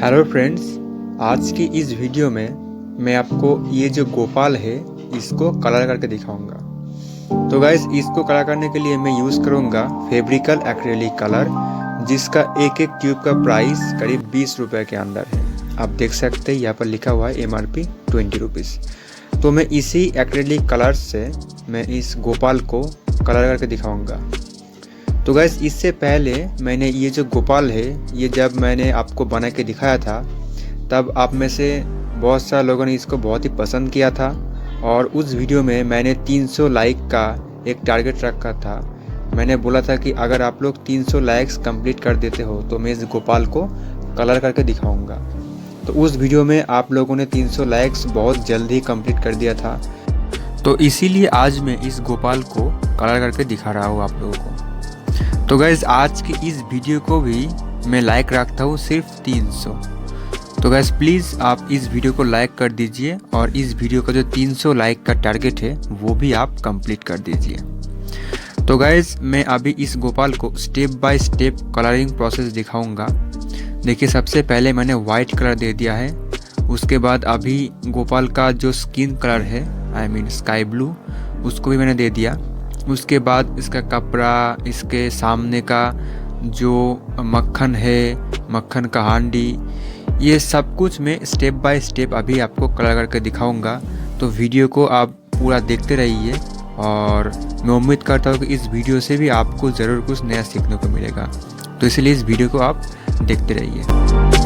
Hello friends, आज की इस वीडियो में मैं आपको ये जो गोपाल है इसको कलर करके दिखाऊंगा। तो गाइस, इसको कलर करने के लिए मैं यूज़ करूंगा फेब्रिकल एक्रेलिक कलर, जिसका एक एक ट्यूब का प्राइस करीब 20 रुपये के अंदर है। आप देख सकते हैं यहाँ पर लिखा हुआ है MRP 20 रुपीज़। तो मैं इसी एक्रेलिक कलर से मैं इस गोपाल को कलर करके दिखाऊंगा। तो गैस, इससे पहले मैंने ये जो गोपाल है, ये जब मैंने आपको बना के दिखाया था तब आप में से बहुत सारे लोगों ने इसको बहुत ही पसंद किया था और उस वीडियो में मैंने 300 लाइक का एक टारगेट रखा था। मैंने बोला था कि अगर आप लोग 300 लाइक्स कंप्लीट कर देते हो तो मैं इस गोपाल को कलर करके दिखाऊंगा। तो उस वीडियो में आप लोगों ने 300 लाइक्स बहुत जल्द ही कंप्लीट कर दिया था, तो इसीलिए आज मैं इस गोपाल को कलर करके दिखा रहा हूँ आप लोगों को। तो गाइज़, आज की इस वीडियो को भी मैं लाइक रखता हूँ सिर्फ 300। तो गाइज़, प्लीज़ आप इस वीडियो को लाइक कर दीजिए और इस वीडियो का जो 300 लाइक का टारगेट है वो भी आप कंप्लीट कर दीजिए। तो गाइज़, मैं अभी इस गोपाल को step by step colouring process दिखाऊंगा। देखिए, सबसे पहले मैंने वाइट कलर दे दिया है। उसके बाद अभी गोपाल का जो स्किन कलर है, आई मीन स्काई ब्लू, उसको भी मैंने दे दिया। उसके बाद इसका कपड़ा, इसके सामने का जो मक्खन है, मक्खन का हांडी, ये सब कुछ मैं स्टेप बाय स्टेप अभी आपको कलर करके दिखाऊंगा। तो वीडियो को आप पूरा देखते रहिए और मैं उम्मीद करता हूँ कि इस वीडियो से भी आपको ज़रूर कुछ नया सीखने को मिलेगा। तो इसलिए इस वीडियो को आप देखते रहिए।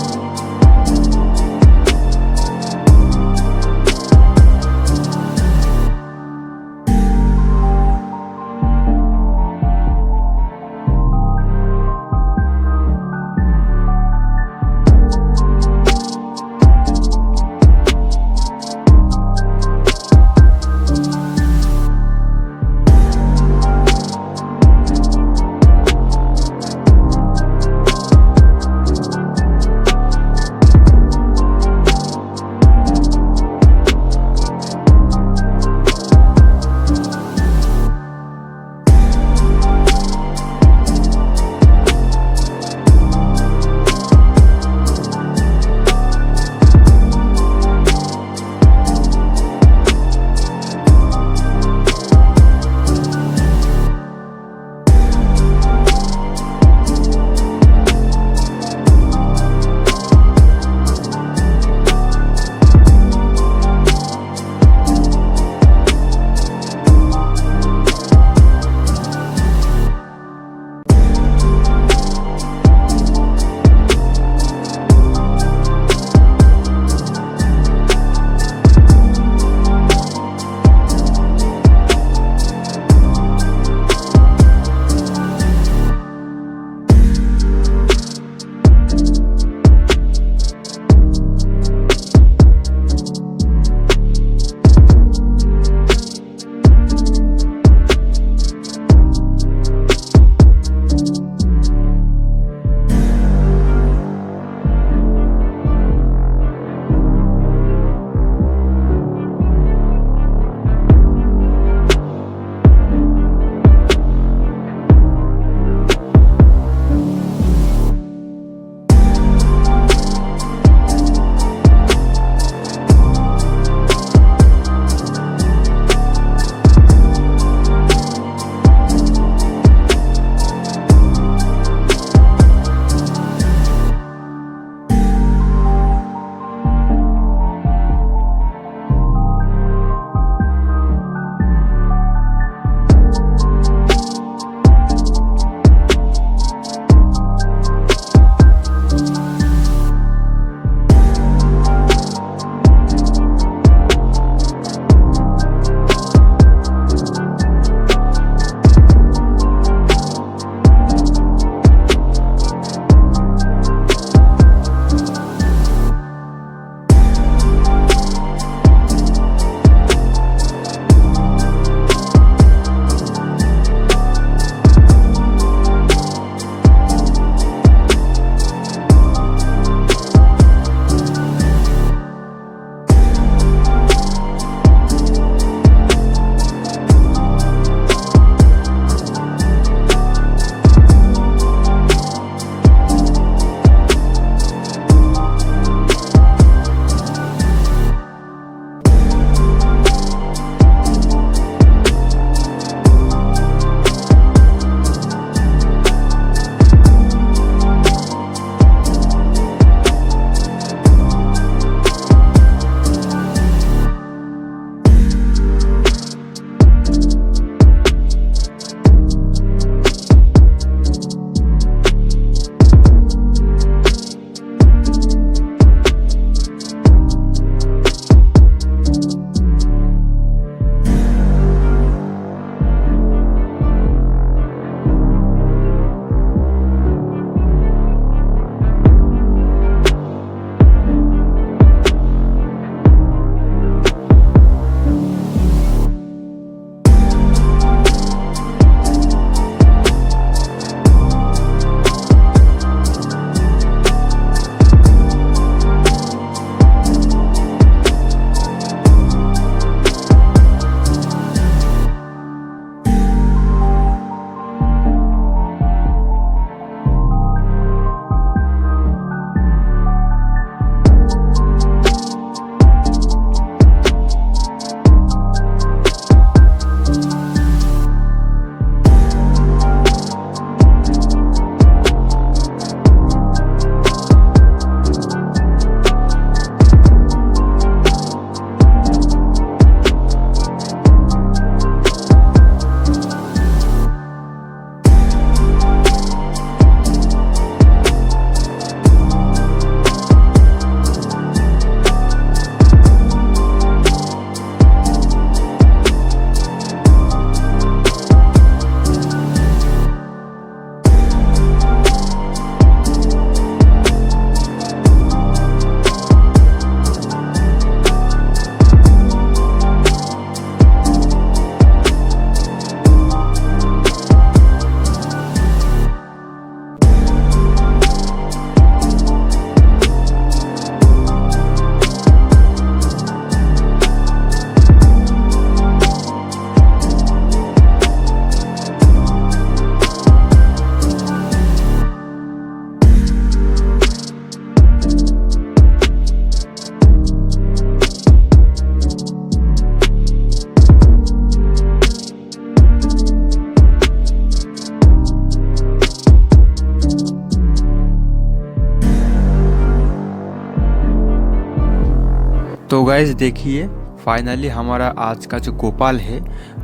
तो गाइस देखिए फाइनली हमारा आज का जो गोपाल है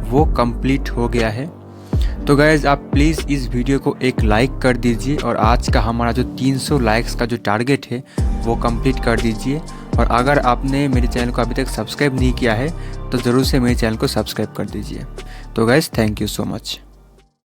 वो कंप्लीट हो गया है। तो गाइस आप प्लीज़ इस वीडियो को एक लाइक कर दीजिए और आज का हमारा जो 300 लाइक्स का जो टारगेट है वो कंप्लीट कर दीजिए। और अगर आपने मेरे चैनल को अभी तक सब्सक्राइब नहीं किया है तो ज़रूर से मेरे चैनल को सब्सक्राइब कर दीजिए। तो guys thank you so much.